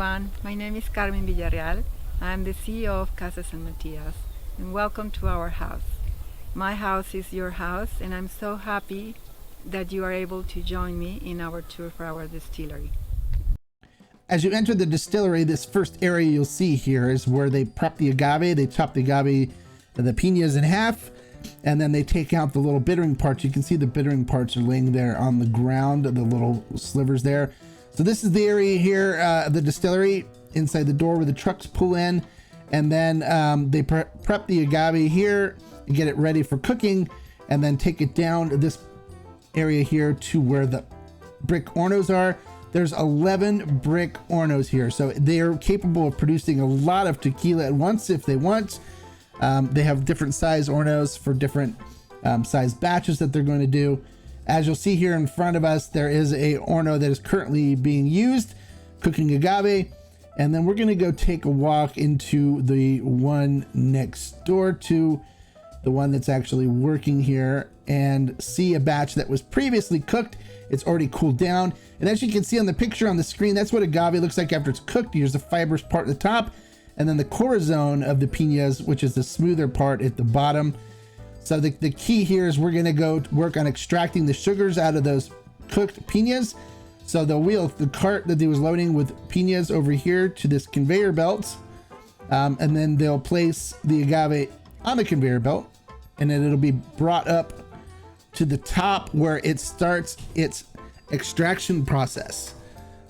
everyone. My name is Carmen Villarreal. I'm the CEO of Casa San Matias, and welcome to our house. My house is your house, and I'm so happy that you are able to join me in our tour for our distillery. As you enter the distillery, this first area you'll see here is where they prep the agave. They chop the agave, the piñas in half, and then they take out the little bittering parts. You can see the bittering parts are laying there on the ground, the little slivers there. So this is the area here, the distillery, inside the door where the trucks pull in, and then they prep the agave here and get it ready for cooking, and then take it down to this area here to where the brick ornos are. There's 11 brick ornos here, so they're capable of producing a lot of tequila at once if they want. They have different size ornos for different size batches that they're going to do. As you'll see here in front of us, there is a orno that is currently being used, cooking agave. And then we're going to go take a walk into the one next door to the one that's actually working here and see a batch that was previously cooked. It's already cooled down. And as you can see on the picture on the screen, that's what agave looks like after it's cooked. Here's the fibrous part at the top, and then the corazon of the piñas, which is the smoother part at the bottom. So the key here is we're going to go work on extracting the sugars out of those cooked piñas. So they'll wheel the cart that they was loading with piñas over here to this conveyor belt, and then they'll place the agave on the conveyor belt, and then it'll be brought up to the top where it starts its extraction process.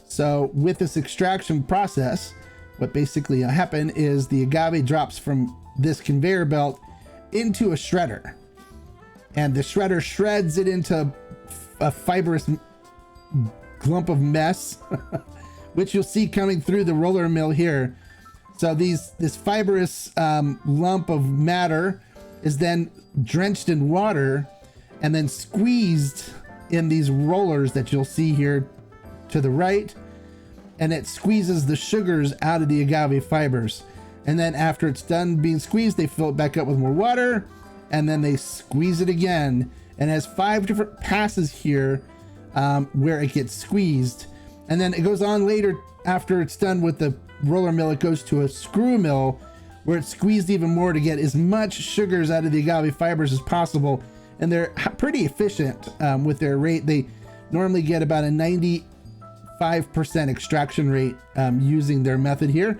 So with this extraction process, what basically happen is the agave drops from this conveyor belt into a shredder, and the shredder shreds it into a fibrous clump of mess, which you'll see coming through the roller mill here. So this fibrous lump of matter is then drenched in water and then squeezed in these rollers that you'll see here to the right, and it squeezes the sugars out of the agave fibers. And then after it's done being squeezed, they fill it back up with more water, and then they squeeze it again. And it has 5 different passes here where it gets squeezed. And then it goes on later, after it's done with the roller mill, it goes to a screw mill where it's squeezed even more to get as much sugars out of the agave fibers as possible. And they're pretty efficient with their rate. They normally get about a 95% extraction rate using their method here.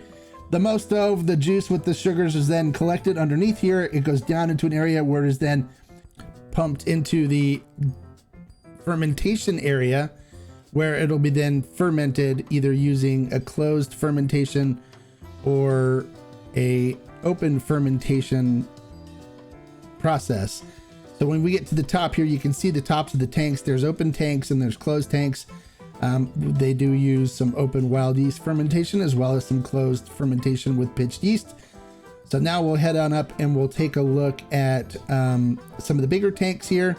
The most of the juice with the sugars is then collected underneath here. It goes down into an area where it is then pumped into the fermentation area, where it'll be then fermented either using a closed fermentation or a open fermentation process. So when we get to the top here, you can see the tops of the tanks. There's open tanks and there's closed tanks. They do use some open wild yeast fermentation as well as some closed fermentation with pitched yeast. So now we'll head on up and we'll take a look at some of the bigger tanks here,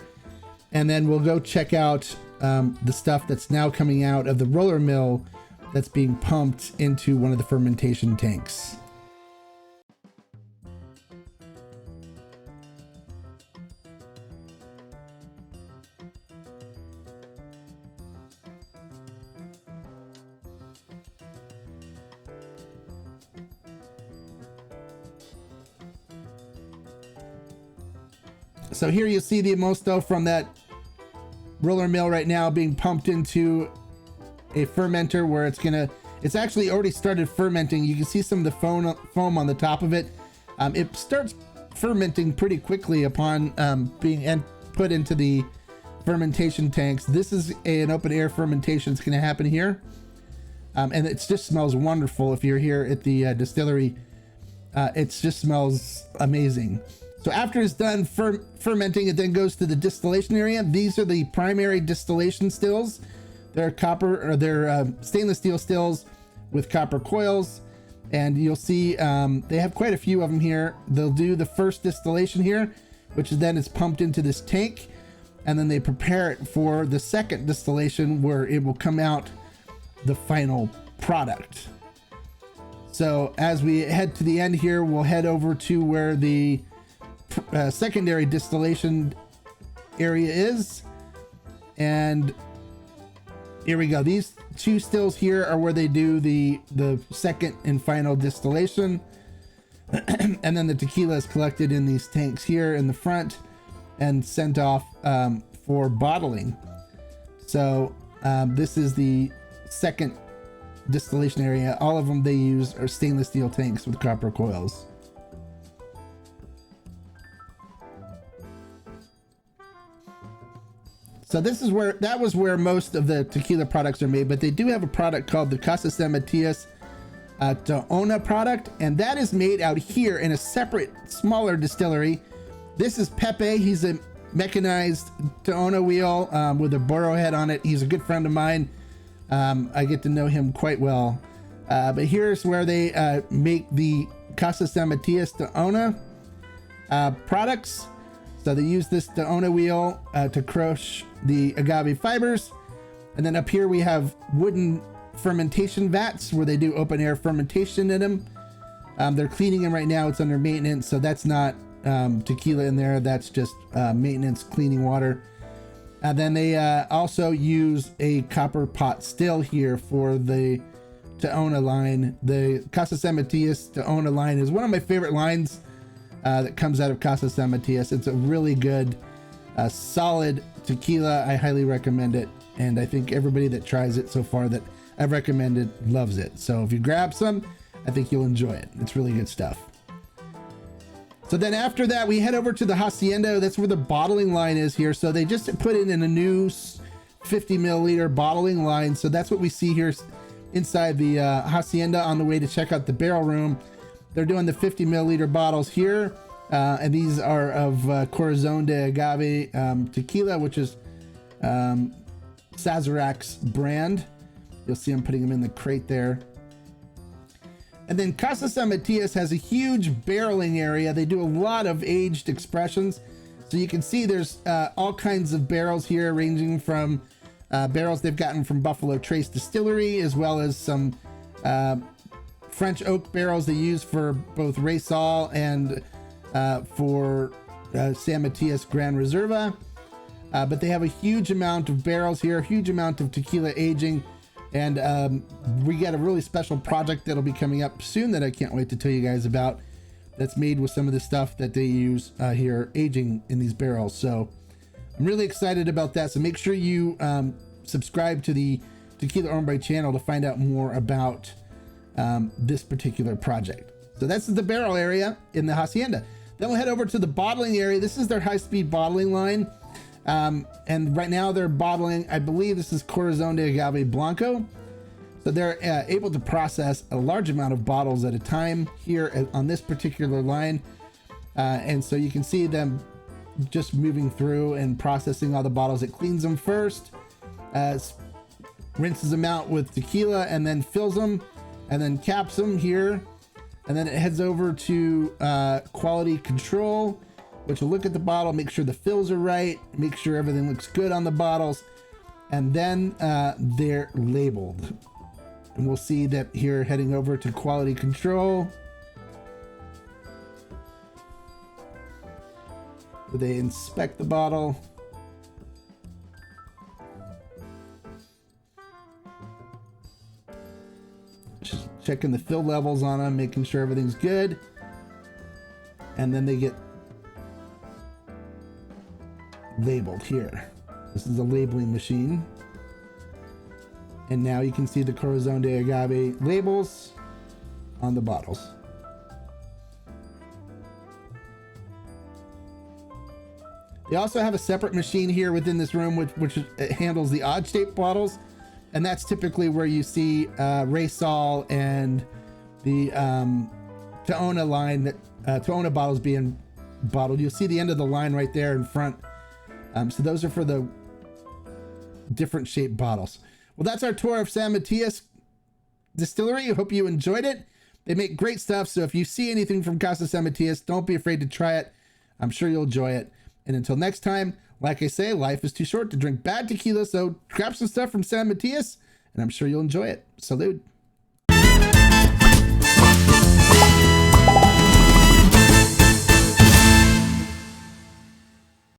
and then we'll go check out the stuff that's now coming out of the roller mill that's being pumped into one of the fermentation tanks. So here you see the mosto from that roller mill right now being pumped into a fermenter where it's actually already started fermenting. You can see some of the foam on the top of it. It starts fermenting pretty quickly upon being put into the fermentation tanks. This is an open air fermentation. It's going to happen here. And it just smells wonderful. If you're here at the distillery, it just smells amazing. So after it's done fermenting, it then goes to the distillation area. These are the primary distillation stills. They're stainless steel stills with copper coils, and you'll see they have quite a few of them here. They'll do the first distillation here, which then is pumped into this tank, and then they prepare it for the second distillation where it will come out the final product. So as we head to the end here, we'll head over to where the secondary distillation area is, and here we go. These two stills here are where they do the second and final distillation. And then the tequila is collected in these tanks here in the front and sent off for bottling. So this is the second distillation area. All of them they use are stainless steel tanks with copper coils. So this is that was where most of the tequila products are made, but they do have a product called the Casa San Matias Taona product, and that is made out here in a separate, smaller distillery. This is Pepe. He's a mechanized Taona wheel with a burro head on it. He's a good friend of mine. I get to know him quite well. But here's where they make the Casa San Matias Taona products. So they use this Taona wheel to crush the agave fibers. And then up here we have wooden fermentation vats where they do open air fermentation in them. They're cleaning them right now. It's under maintenance. So that's not tequila in there. That's just maintenance, cleaning water. And then they also use a copper pot still here for the Taona line. The Casa San Matias Taona line is one of my favorite lines that comes out of Casa San Matias. It's a really good, solid tequila. I highly recommend it. And I think everybody that tries it so far that I've recommended loves it. So if you grab some, I think you'll enjoy it. It's really good stuff. So then after that, we head over to the Hacienda. That's where the bottling line is here. So they just put in a new 50 milliliter bottling line. So that's what we see here inside the Hacienda on the way to check out the barrel room. They're doing the 50 milliliter bottles here. And these are of Corazon de Agave tequila, which is Sazerac's brand. You'll see I'm putting them in the crate there. And then Casa San Matias has a huge barreling area. They do a lot of aged expressions. So you can see there's all kinds of barrels here, ranging from barrels they've gotten from Buffalo Trace Distillery, as well as some French oak barrels they use for both Raysal and for San Matias Gran Reserva. But they have a huge amount of barrels here, a huge amount of tequila aging. And we got a really special project that'll be coming up soon that I can't wait to tell you guys about. That's made with some of the stuff that they use here aging in these barrels. So I'm really excited about that. So make sure you subscribe to the Tequila Hombre channel to find out more about this particular project. So that's the barrel area in the Hacienda. Then we'll head over to the bottling area. This is their high-speed bottling line. And right now they're bottling, I believe this is Corazon de Agave Blanco. So they're able to process a large amount of bottles at a time here on this particular line. And so you can see them just moving through and processing all the bottles. It cleans them first, rinses them out with tequila, and then fills them and then caps them here. And then it heads over to quality control, which will look at the bottle, make sure the fills are right, make sure everything looks good on the bottles, and then they're labeled. And we'll see that here heading over to quality control. They inspect the bottle. Just checking the fill levels on them, making sure everything's good. And then they get labeled here. This is a labeling machine. And now you can see the Corazon de Agave labels on the bottles. They also have a separate machine here within this room which handles the odd shaped bottles, and that's typically where you see Raysal and the Taona line, that Taona bottles being bottled. You'll see the end of the line right there in front. So those are for the different shaped bottles. Well, that's our tour of San Matias Distillery. I hope you enjoyed it. They make great stuff. So if you see anything from Casa San Matias, don't be afraid to try it. I'm sure you'll enjoy it. And until next time, like I say, life is too short to drink bad tequila. So grab some stuff from San Matias, and I'm sure you'll enjoy it. Salud.